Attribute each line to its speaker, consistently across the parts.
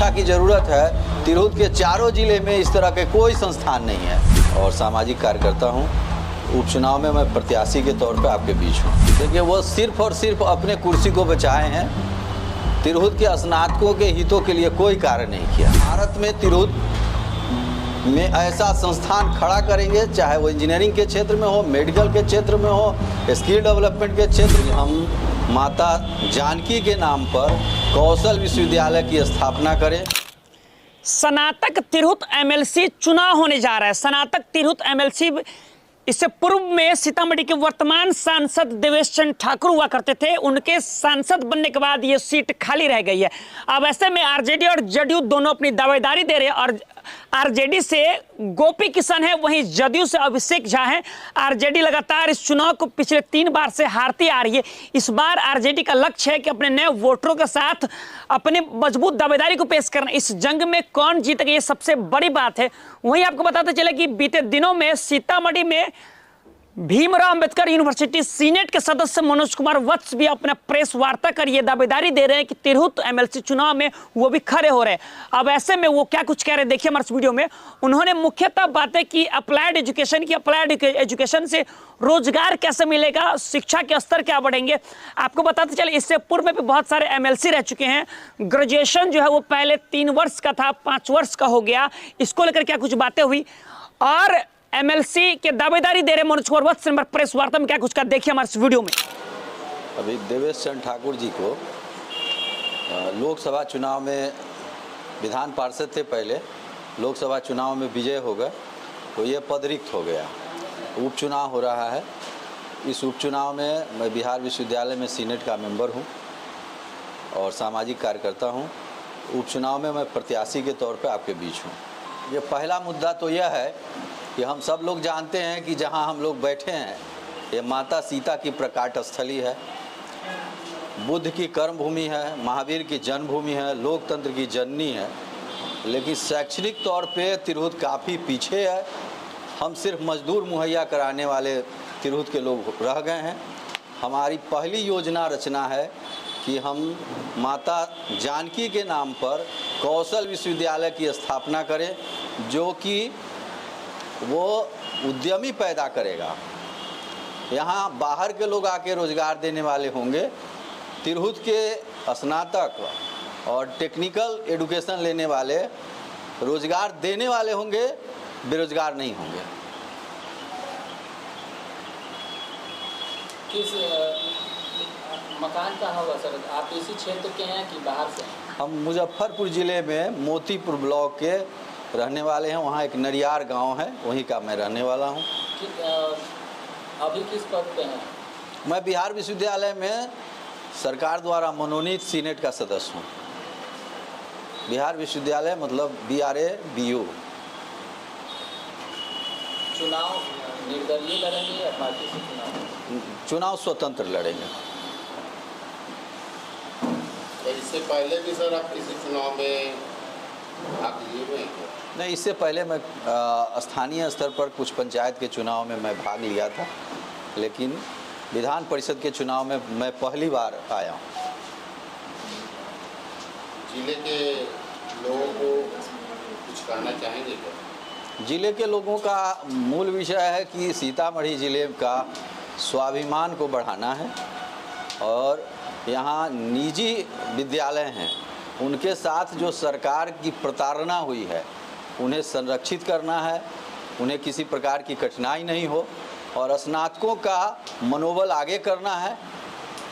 Speaker 1: शिक्षा की ज़रूरत है। तिरहुत के चारों जिले में इस तरह के कोई संस्थान नहीं है। और सामाजिक कार्यकर्ता हूँ। उपचुनाव में मैं प्रत्याशी के तौर पे आपके बीच हूँ। देखिए, वो सिर्फ और सिर्फ अपने कुर्सी को बचाए हैं। तिरहुत के स्नातकों के हितों के लिए कोई कार्य नहीं किया। भारत में तिरहुत में ऐसा संस्थान खड़ा करेंगे, चाहे वो इंजीनियरिंग के क्षेत्र में हो, मेडिकल के क्षेत्र में हो, स्किल डेवलपमेंट के क्षेत्र में। हम माता जानकी के नाम पर कौशल विश्वविद्यालय की स्थापना करें।
Speaker 2: स्नातक तिरहुत एमएलसी चुनाव होने जा रहा है। स्नातक तिरहुत एमएलसी इससे पूर्व में सीतामढ़ी के वर्तमान सांसद देवेश चंद्र ठाकुर हुआ करते थे। उनके सांसद बनने के बाद ये सीट खाली रह गई है। अब ऐसे में आरजेडी और जदयू दोनों अपनी दावेदारी दे रहे हैं। और आरजेडी से गोपी किशन है, वहीं जदयू से अभिषेक झा है। आरजेडी लगातार इस चुनाव को पिछले 3 बार से हारती आ रही है। इस बार आरजेडी का लक्ष्य है कि अपने नए वोटरों के साथ अपने मजबूत दावेदारी को पेश करना। इस जंग में कौन जीतेगा, ये सबसे बड़ी बात है। वहीं आपको बताते चले कि बीते दिनों में सीतामढ़ी में भीमराव अंबेडकर यूनिवर्सिटी सीनेट के सदस्य मनोज कुमार वत्स भी अपना प्रेस वार्ता कर ये दावेदारी दे रहे हैं कि तिरहुत एमएलसी चुनाव में वो भी खड़े हो रहे हैं। अब ऐसे में वो क्या कुछ कह रहे हैं, देखिए हमारे वीडियो में। उन्होंने मुख्यतः बातें की अप्लाइड एजुकेशन की। अप्लाइड एजुकेशन से रोजगार कैसे मिलेगा, शिक्षा के स्तर क्या बढ़ेंगे। आपको बताते चले, इससे पूर्व में भी बहुत सारे एमएलसी रह चुके हैं। ग्रेजुएशन जो है वो पहले 3 वर्ष का था, 5 वर्ष का हो गया। इसको लेकर क्या कुछ बातें हुई और एमएलसी के दावेदारी दे रहे मनोज कुमार वत्स ने प्रेस वार्ता में क्या कुछ कहा, देखिए हमारे वीडियो में।
Speaker 1: अभी देवेश चंद्र ठाकुर जी को लोकसभा चुनाव में विधान पार्षद थे, पहले लोकसभा चुनाव में विजय हो गए तो ये पद रिक्त हो गया। उपचुनाव हो रहा है। इस उपचुनाव में मैं बिहार विश्वविद्यालय में सीनेट का मेंबर हूँ और सामाजिक कार्यकर्ता हूँ। उपचुनाव में मैं प्रत्याशी के तौर पे आपके बीच हूँ। ये पहला मुद्दा तो यह है कि हम सब लोग जानते हैं कि जहाँ हम लोग बैठे हैं ये माता सीता की प्रकाट स्थली है, बुद्ध की कर्म भूमि है, महावीर की जन्मभूमि है, लोकतंत्र की जननी है। लेकिन शैक्षणिक तौर पे तिरहुत काफ़ी पीछे है। हम सिर्फ मजदूर मुहैया कराने वाले तिरहुत के लोग रह गए हैं। हमारी पहली योजना रचना है कि हम माता जानकी के नाम पर कौशल विश्वविद्यालय की स्थापना करें, जो कि वो उद्यमी पैदा करेगा। यहाँ बाहर के लोग आके रोज़गार देने वाले होंगे। तिरहुत के स्नातक और टेक्निकल एजुकेशन लेने वाले रोज़गार देने वाले होंगे, बेरोजगार नहीं होंगे।
Speaker 3: किस मकान कहाँ होगा सर? आप इसी क्षेत्र के हैं कि बाहर से?
Speaker 1: हम मुजफ्फरपुर ज़िले में मोतीपुर ब्लॉक के रहने वाले हैं। वहाँ एक नरियार गांव है, वहीं का मैं रहने वाला हूँ।
Speaker 3: अभी किस पद पे हैं?
Speaker 1: मैं बिहार विश्वविद्यालय में सरकार द्वारा मनोनीत सीनेट का सदस्य हूँ। बिहार विश्वविद्यालय मतलब BRA BU।
Speaker 3: चुनाव निर्दलीय लड़ेंगे या पार्टी से
Speaker 1: चुनाव स्वतंत्र लड़ेंगे।
Speaker 4: इससे पहले भी सर आप किसी चुनाव में भाग लिए हुए हैं?
Speaker 1: नहीं, इससे पहले मैं स्थानीय स्तर पर कुछ पंचायत के चुनाव में मैं भाग लिया था, लेकिन विधान परिषद के चुनाव में मैं पहली बार आया हूँ।
Speaker 4: जिले के लोगों को कुछ कहना चाहेंगे क्या?
Speaker 1: जिले के लोगों का मूल विषय है कि सीतामढ़ी जिले का स्वाभिमान को बढ़ाना है और यहाँ निजी विद्यालय हैं, उनके साथ जो सरकार की प्रताड़ना हुई है उन्हें संरक्षित करना है, उन्हें किसी प्रकार की कठिनाई नहीं हो और स्नातकों का मनोबल आगे करना है।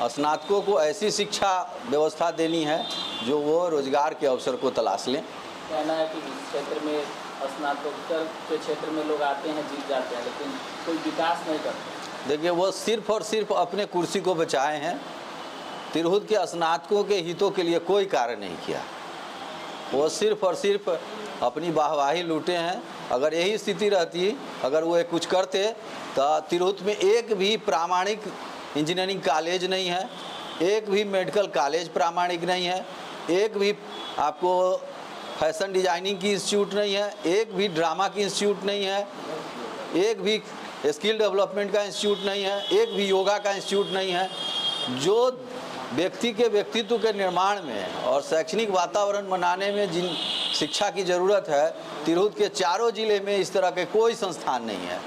Speaker 1: स्नातकों को ऐसी शिक्षा व्यवस्था देनी है जो वो रोजगार के अवसर को तलाश लें।
Speaker 3: कहना है कि इस क्षेत्र में स्नातकोत्तर के क्षेत्र में लोग आते हैं, जीत जाते हैं, लेकिन कोई विकास नहीं करते।
Speaker 1: देखिए, वो सिर्फ और सिर्फ अपने कुर्सी को बचाए हैं। तिरहुत के स्नातकों के हितों के लिए कोई कार्य नहीं किया। वो सिर्फ और सिर्फ अपनी वाहवाही लूटे हैं। अगर यही स्थिति रहती, अगर वो कुछ करते तो तिरहुत में एक भी प्रामाणिक इंजीनियरिंग कॉलेज नहीं है, एक भी मेडिकल कॉलेज प्रामाणिक नहीं है, एक भी आपको फैशन डिजाइनिंग की इंस्टीट्यूट नहीं है, एक भी ड्रामा की इंस्टीट्यूट नहीं है, एक भी स्किल डेवलपमेंट का इंस्टीट्यूट नहीं है, एक भी योगा का इंस्टीट्यूट नहीं है। जो व्यक्ति के व्यक्तित्व के निर्माण में और शैक्षणिक वातावरण बनाने में जिन शिक्षा की ज़रूरत है, तिरहुत के चारों ज़िले में इस तरह के कोई संस्थान नहीं है।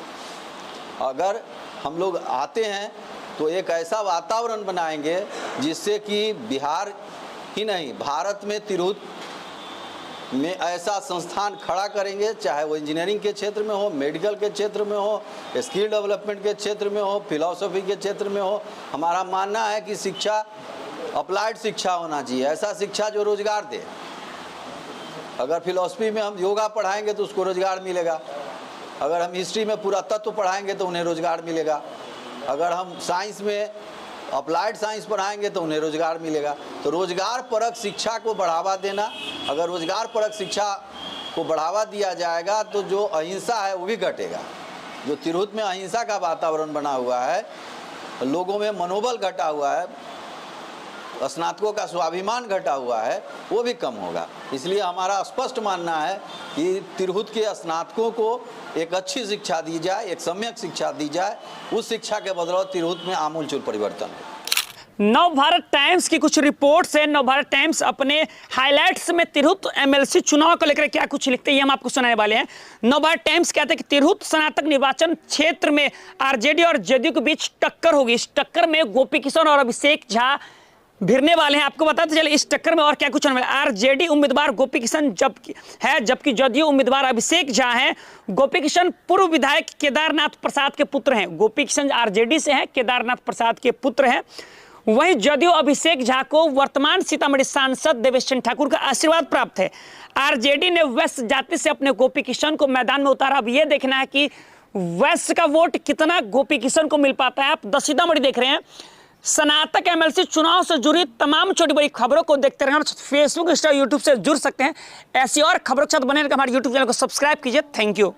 Speaker 1: अगर हम लोग आते हैं तो एक ऐसा वातावरण बनाएंगे जिससे कि बिहार ही नहीं, भारत में तिरहुत में ऐसा संस्थान खड़ा करेंगे, चाहे वो इंजीनियरिंग के क्षेत्र में हो, मेडिकल के क्षेत्र में हो, स्किल डेवलपमेंट के क्षेत्र में हो, फिलॉसफी के क्षेत्र में हो। हमारा मानना है कि शिक्षा अप्लाइड शिक्षा होना चाहिए, ऐसा शिक्षा जो रोजगार दे। अगर फिलॉसफी में हम योगा पढ़ाएंगे तो उसको रोजगार मिलेगा, अगर हम हिस्ट्री में पुरातत्व पढ़ाएंगे तो उन्हें रोजगार मिलेगा, अगर हम साइंस में अप्लाइड साइंस पढ़ाएंगे तो उन्हें रोजगार मिलेगा। तो रोजगार परक शिक्षा को बढ़ावा देना, अगर रोजगार परक शिक्षा को बढ़ावा दिया जाएगा तो जो अहिंसा है वो भी घटेगा। जो तिरहुत में अहिंसा का वातावरण बना हुआ है, लोगों में मनोबल घटा हुआ है, स्नातकों का स्वाभिमान घटा हुआ है, वो भी कम होगा। इसलिए हमारा स्पष्ट मानना है कि तिरहुत के स्नातकों को एक अच्छी शिक्षा दी जाए, एक सम्यक शिक्षा दी जाए। उस शिक्षा के बदौलत तिरहुत में आमूलचूल परिवर्तन है।
Speaker 2: नवभारत टाइम्स की कुछ रिपोर्ट्स है। नवभारत टाइम्स अपने हाइलाइट्स में तिरहुत एमएलसी चुनाव को लेकर क्या कुछ लिखते हैं, ये हम आपको सुनाने वाले हैं। नवभारत टाइम्स कहते हैं कि तिरहुत स्नातक निर्वाचन क्षेत्र में आरजेडी और जेडीयू के बीच टक्कर होगी। इस टक्कर में गोपी किशन और अभिषेक झा भिड़ने वाले हैं। आपको बताते चले इस टक्कर में और क्या कुछ होने वाला है। आरजेडी उम्मीदवार गोपी किशन जबकि जेडीयू उम्मीदवार अभिषेक झा हैं। गोपी किशन पूर्व विधायक केदारनाथ प्रसाद के पुत्र हैं। गोपी किशन आरजेडी से हैं, केदारनाथ प्रसाद के पुत्र हैं। वहीं जेडीयू अभिषेक झा को वर्तमान सीतामढ़ी सांसद देवेश चंद्र ठाकुर का आशीर्वाद प्राप्त है। आरजेडी ने वैश्य जाति से अपने गोपी किशन को मैदान में उतारा। अब यह देखना है कि वैश्य का वोट कितना गोपी किशन को मिल पाता है। आप द सीतामढ़ी देख रहे हैं। स्नातक एमएलसी चुनाव से जुड़ी तमाम छोटी बड़ी खबरों को देखते रहें और फेसबुक, इंस्टा, यूट्यूब से जुड़ सकते हैं। ऐसी और खबरों के साथ बने रहकर हमारे यूट्यूब चैनल को सब्सक्राइब कीजिए। Thank you.